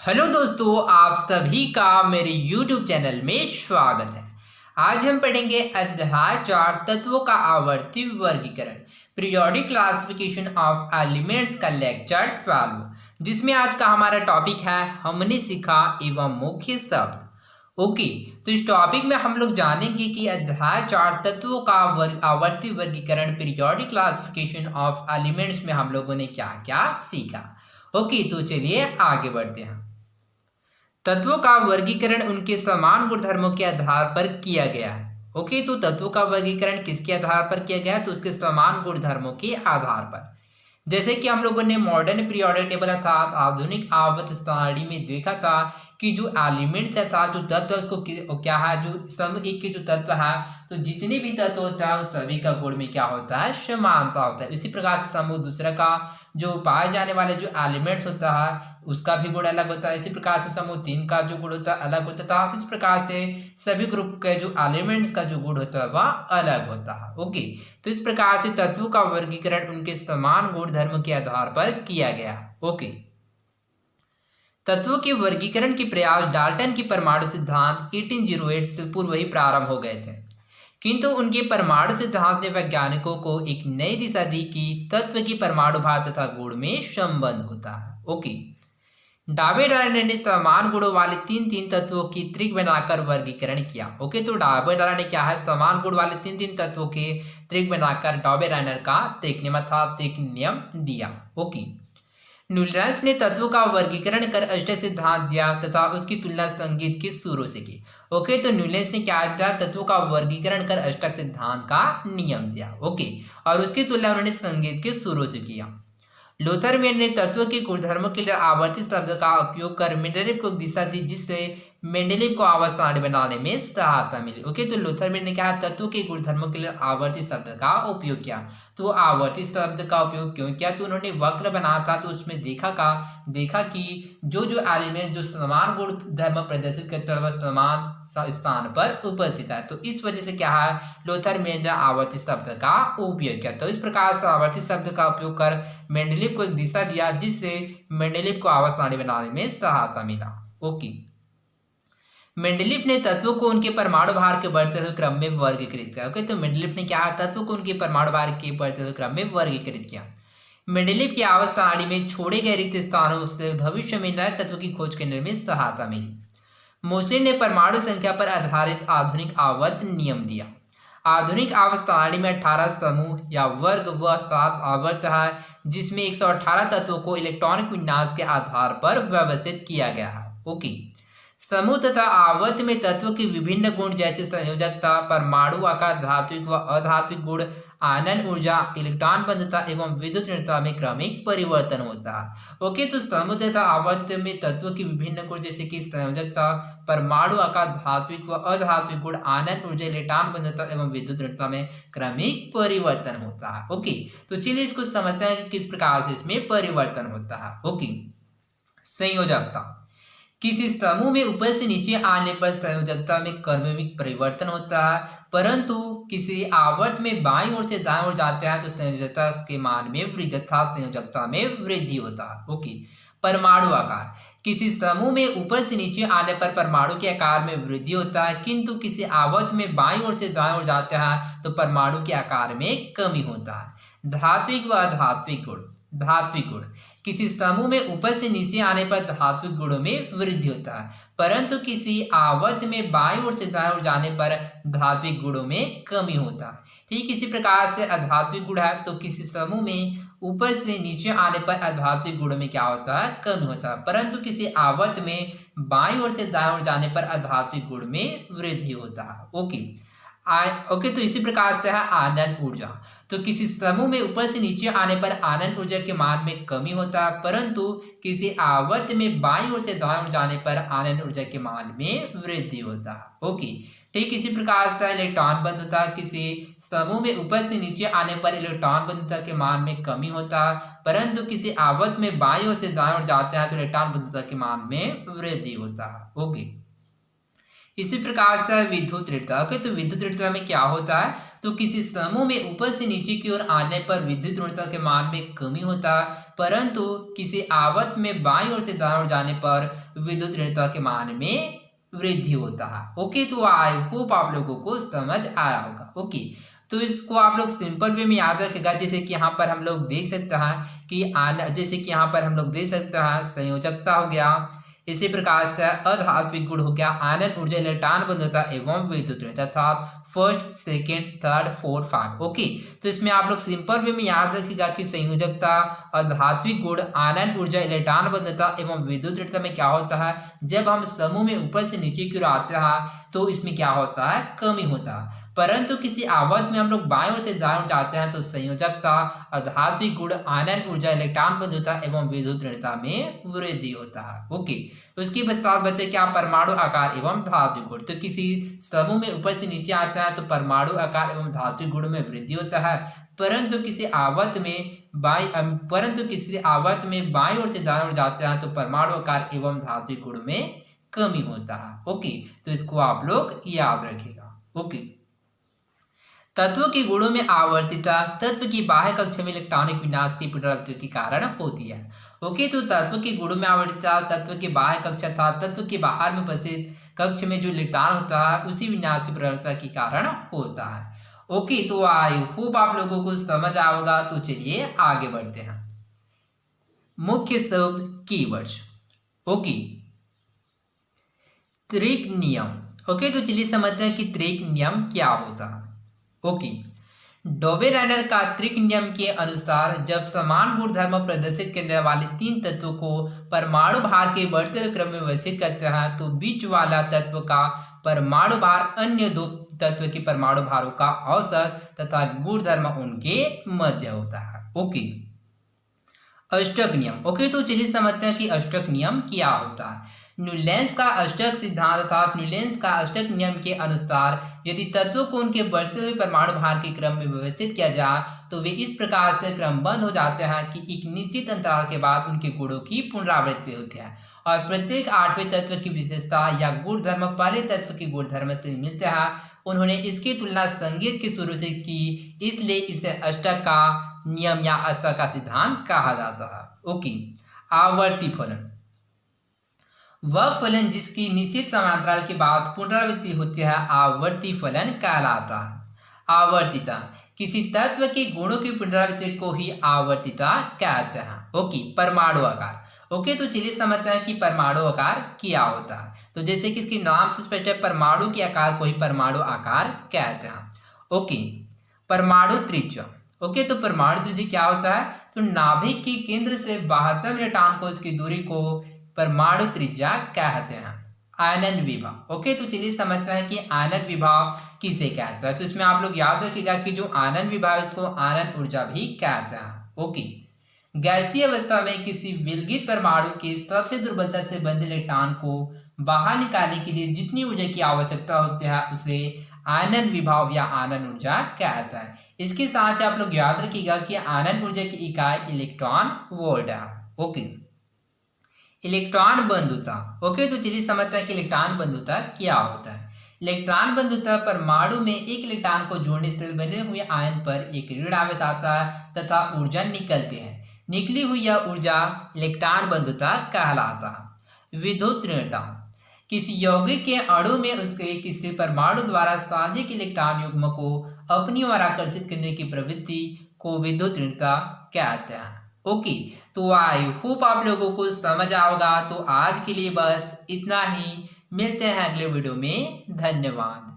Hello दोस्तों, आप सभी का मेरे YouTube चैनल में स्वागत है। आज हम पढ़ेंगे अध्याय 4 तत्वों का आवर्ती वर्गीकरण पीरियोडिक क्लासिफिकेशन ऑफ एलिमेंट्स का लेक्चर 12, जिसमें आज का हमारा टॉपिक है हमने सीखा एवं मुख्य शब्द। ओके, तो इस टॉपिक में हम लोग जानेंगे कि अध्याय 4 तत्वों का आवर्ती वर्गीकरण पीरियोडिक क्लासिफिकेशन ऑफ एलिमेंट्स में हम लोगों ने क्या क्या सीखा। ओके, तो चलिए आगे बढ़ते हैं। तत्वों का वर्गीकरण उनके समान गुणधर्मों के आधार पर किया गया है। ओके, तो तत्वों का वर्गीकरण किसके आधार पर किया गया है? तो उसके समान गुणधर्मों के आधार पर। जैसे कि हम लोगों ने मॉडर्न पीरियोडिक टेबल अर्थात आधुनिक आवर्त सारणी में देखा था कि जो एलिमेंट्स है था, जो तत्व है, उसको क्या है, जो समूह एक के जो तत्व है, तो जितने भी तत्व होता है उस सभी का गुण में क्या होता है, समानता होता है। इसी प्रकार से समूह दूसरा का जो पाए जाने वाले जो एलिमेंट्स होता है उसका भी गुण अलग होता है। इसी प्रकार से समूह 3 का जो गुण होता है अलग होता था। इस प्रकार से सभी ग्रुप के जो एलिमेंट्स का जो गुण होता है वह अलग होता है। ओके, तो इस प्रकार से तत्वों का वर्गीकरण उनके समान गुण धर्म के आधार पर किया गया। ओके, तत्वों के वर्गीकरण के प्रयास डाल्टन की परमाणु सिद्धांत 1808 से पूर्व ही प्रारंभ हो गए थे, किंतु उनके परमाणु सिद्धांत ने वैज्ञानिकों को एक नई दिशा दी कि तत्व की परमाणु भार तथा गुण में संबंध होता है। ओके, डाबेडाला ने समान गुणों वाले तीन तत्वों की त्रिक बनाकर वर्गीकरण किया। ओके, तो डाबेडाला ने क्या है, समान गुण वाले तीन तत्वों के त्रिक बनाकर डाबेडालर का त्रिक नियम दिया। ओके, न्यूटन ने तत्वों का वर्गीकरण कर अष्टक सिद्धांत दिया तथा उसकी तुलना संगीत के सूरों से की। ओके, तो न्यूटन ने क्या दिया, तत्वों का वर्गीकरण कर अष्टक सिद्धांत का नियम दिया। ओके, और उसकी तुलना उन्होंने संगीत के सूरों से किया। लूथर ने तत्व के गुणधर्मों के लिए आवर्ती शब्द का उपयोग कर मेंडेलीव को दिशा दी, जिससे मेंडेलीव को आवर्त सारणी बनाने में सहायता मिली। ओके, तो लूथर ने क्या, तत्व के गुणधर्मों के लिए आवर्ती शब्द का उपयोग किया। तो आवर्ती शब्द का उपयोग क्यों किया? तो उन्होंने वक्र बनाया था, तो उसमें देखा कि जो एलिमेंट जो समान गुण धर्म प्रदर्शित करता है वह समान स्थान पर उपस्थित है। तो इस वजह से क्या है, लूथर ने आवर्ती शब्द का उपयोग किया। तो इस प्रकार से आवर्ती शब्द का उपयोग कर मेंडेलीव को एक दिशा दिया, जिससे मेंडेलीव को आवर्त सारणी बनाने में सहायता मिला। ओके, मेंडेलीव ने तत्वों को उनके परमाणु भार के बढ़ते हुए क्रम में वर्गीकृत किया। ओके, तो मेंडेलीव ने क्या, तत्वों को उनके परमाणु भार के बढ़ते हुए क्रम में वर्गीकृत किया। मेंडेलीव की आवर्त सारणी में छोड़े गए रिक्त स्थानों से भविष्य में नए तत्व की खोज करने में सहायता मिली। मोसले ने परमाणु संख्या पर आधारित आधुनिक आवर्त नियम दिया। आधुनिक आवर्त सारणी में 18 समूह या वर्ग व 7 आवर्त है, जिसमें 118 तत्वों को इलेक्ट्रॉनिक विन्यास के आधार पर व्यवस्थित किया गया है। ओके, समूह तथा आवर्त में तत्व के विभिन्न गुण जैसे संयोजकता, परमाणु आकार, धात्विक व अधात्विक गुण, आनन ऊर्जा, इलेक्ट्रॉन बंधुता एवं विद्युत निर्भरता में क्रमिक परिवर्तन होता है। ओके, तो समूह तथा आवर्त में तत्व के विभिन्न गुण जैसे कि संयोजकता, परमाणु आकार, धात्विक व अधात्विक गुण, आनन ऊर्जा, इलेक्ट्रॉन बंधुता एवं विद्युत निर्भरता में क्रमिक परिवर्तन होता है। ओके, तो चलिए इसको समझते हैं कि किस प्रकार से इसमें परिवर्तन होता है। ओके, संयोजकता, किसी समूह में ऊपर से नीचे आने पर संयोजकता में क्रमिक परिवर्तन होता है, परंतु किसी आवर्त में बाईं ओर से दाईं ओर जाते हैं तो संयोजकता के मान में वृद्धि तथा संयोजकता में वृद्धि होता है। ओके, परमाणु आकार, किसी समूह में ऊपर से नीचे आने पर परमाणु के आकार में वृद्धि होता है, किंतु किसी आवर्त में बाईं ओर से दाईं ओर जाते हैं तो परमाणु के आकार में कमी होता है। धात्विक व अधात्विक गुण, धात्विक गुण, किसी समूह में ऊपर से नीचे आने पर धात्विक गुणों में वृद्धि होता है, परंतु किसी आवर्त में बाईं ओर से दाईं ओर जाने पर धात्विक गुणों में कमी होता है। ठीक इसी प्रकार से अधात्विक गुण है, तो किसी समूह में ऊपर से नीचे आने पर अधात्विक गुणों में क्या होता है, कमी होता है, परंतु किसी आवर्त में बाईं ओर से दाईं ओर जाने पर अधात्विक गुण में वृद्धि होता है। ओके, ओके, तो इसी प्रकार से है आनन ऊर्जा, तो किसी समूह में ऊपर से नीचे आने पर आनन ऊर्जा के मान में कमी होता है, परंतु किसी आवर्त में बाईं ओर से दाईं ओर जाने पर आनन ऊर्जा के मान में वृद्धि होता है। ओके, ठीक इसी प्रकार से इलेक्ट्रॉन बंधुता, किसी समूह में ऊपर से नीचे आने पर इलेक्ट्रॉन बंधुता के मान में कमी होता है, परंतु किसी आवर्त में बाईं ओर से दाईं ओर जाते हैं तो इलेक्ट्रॉन बंधुता के मान में वृद्धि होता है। ओके, इसी प्रकार से विद्युत ऋणता। ओके, तो विद्युत ऋणता में क्या होता है, तो किसी समूह में ऊपर से नीचे की ओर आने पर विद्युत ऋणता के मान में कमी होता है, परंतु किसी आवर्त में बाईं ओर से दाईं ओर जाने पर विद्युत ऋणता के मान में वृद्धि होता है। ओके, तो आई होप आप लोगों को समझ आया होगा। ओके, तो इसको आप लोग सिंपल वे में याद रखेगा। जैसे कि यहाँ पर हम लोग देख सकते हैं कि जैसे कि यहाँ पर हम लोग देख सकते हैं संयोजकता हो गया, इसी प्रकार से अधात्विक गुण हो गया, आयनन ऊर्जा, इलेक्ट्रॉन बंधुता एवं विद्युत ऋणता, अर्थात first, second, third, fourth, five. Okay, तो इसमें आप लोग सिंपल वे में याद रखिएगा कि संयोजकता, अधात्विक गुण, आयनन ऊर्जा, इलेक्ट्रॉन बंधुता एवं विद्युत ऋणता में क्या होता है, जब हम समूह में ऊपर से नीचे की ओर आते हैं तो इसमें क्या होता है, कमी होता है, परंतु किसी आवर्त में हम लोग बाएं ओर से दाएं ओर जाते हैं तो संयोजकता, आध्यात्मिक गुण, आयनन ऊर्जा, इलेक्ट्रॉन बंधुता एवं विद्युत ऋणता में वृद्धि होता है। ओके, उसके पश्चात बचे क्या, परमाणु आकार एवं धात्विक गुण। तो किसी समूह में ऊपर से नीचे आता है तो परमाणु आकार एवं धात्विक गुण में वृद्धि होता है, परंतु किसी आवर्त में बाईं ओर से दाएं ओर जाते हैं तो परमाणु आकार एवं धात्विक गुण में कमी होता है। ओके, तो इसको आप लोग याद रखिएगा। ओके, तत्व के गुणों में आवर्तिता तत्व की बाह्य कक्षा में इलेक्ट्रॉनिक विनाश की पुनरावृत्ति के कारण होती है। ओके, तो तत्व के गुणों में आवर्तिता तत्व की बाह्य कक्षा था तत्व के बाहर में उपस्थित कक्ष में जो इलेक्ट्रॉन होता है उसी विनाश की पुनरावृत्ति के कारण होता है। ओके, तो आई होप आप लोगों को समझ आएगा। तो चलिए आगे बढ़ते हैं। मुख्य शब्द कीवर्ड्स। ओके, त्रिक नियम। ओके, तो चलिए समझते हैं कि त्रिक नियम क्या होता है। ओके, डोबेरेनर का त्रिक नियम के अनुसार जब समान गुणधर्म प्रदर्शित करने वाले तीन तत्वों को परमाणु भार के बढ़ते हुए क्रम में व्यवस्थित करते हैं तो बीच वाला तत्व का परमाणु भार अन्य दो तत्व के परमाणु भारों का औसत तथा गुणधर्म उनके मध्य होता है। ओके, अष्टक नियम। ओके, तो चलिए समझते हैं कि अष्टक नियम क्या होता है। न्यूलैंस का अष्टक सिद्धांत अर्थात न्यूलैंस का अष्टक नियम के अनुसार यदि तत्वों को उनके बढ़ते हुए परमाणु भार के क्रम में व्यवस्थित किया जाए तो वे इस प्रकार से क्रमबद्ध हो जाते हैं कि एक निश्चित अंतराल के बाद उनके गुणों की पुनरावृत्ति होती है और प्रत्येक आठवें तत्व की विशेषता या गुणधर्म पहले तत्व के गुणधर्म से मिलते हैं। उन्होंने इसकी तुलना संगीत के शुरू से की, इसलिए इसे अष्टक का नियम या अष्टक का सिद्धांत कहा जाता है। ओके, आवर्ती फलन। वह फलन जिसकी निश्चित समांतराल के बाद पुनरावृत्ति होती है आवर्ती फलन कहलाता है। आवर्तिता, किसी तत्व के गुणों की पुनरावृत्ति को ही आवर्तिता कहते हैं। ओके, परमाणु आकार। ओके, तो चलिए समझते हैं कि परमाणु आकार क्या होता है। तो जैसे कि इसके नाम से स्पष्ट है, परमाणु के आकार को ही परमाणु आकार कहते हैं। ओके, परमाणु त्रिज्या। ओके, तो परमाणु त्रिज्या क्या होता है, तो नाभिक के केंद्र से 72 इलेक्ट्रॉन कोष की दूरी को परमाणु त्रिज्या कहते हैं। आयनन विभव। ओके, तो चलिए समझते हैं कि आयनन विभव किसे कहते हैं। तो इसमें आप लोग याद रखिएगा कि जो आयनन विभव इसको आयनन ऊर्जा भी कहते हैं। ओके, गैसीय अवस्था में किसी विलगित परमाणु के सबसे दुर्बलता से बंधे इलेक्ट्रॉन को बाहर निकालने के लिए जितनी ऊर्जा की आवश्यकता होती है उसे आयनन विभव या आयनन ऊर्जा कहता है। इसके साथ आप लोग याद रखिएगा कि आयनन ऊर्जा की इकाई इलेक्ट्रॉन वोल्ट है। ओके, इलेक्ट्रॉन बंधुता। ओके, तो चलिए समझते हैं कि इलेक्ट्रॉन बंधुता क्या होता है। इलेक्ट्रॉन बंधुता परमाणु में एक इलेक्ट्रॉन को जोड़ने से बने हुए आयन पर एक ऋण आवेश आता है तथा ऊर्जा निकलती है। निकली हुई यह ऊर्जा इलेक्ट्रॉन बंधुता कहलाता है। विद्युत ऋणता, किसी यौगिक के अणु में उसके किसी परमाणु द्वारा साझिक इलेक्ट्रॉन युग्म को अपनी ओर आकर्षित करने की प्रवृत्ति को विद्युत ऋणता कहते हैं। ओके, तो आई होप आप लोगों को समझ आओगा। तो आज के लिए बस इतना ही, मिलते हैं अगले वीडियो में। धन्यवाद।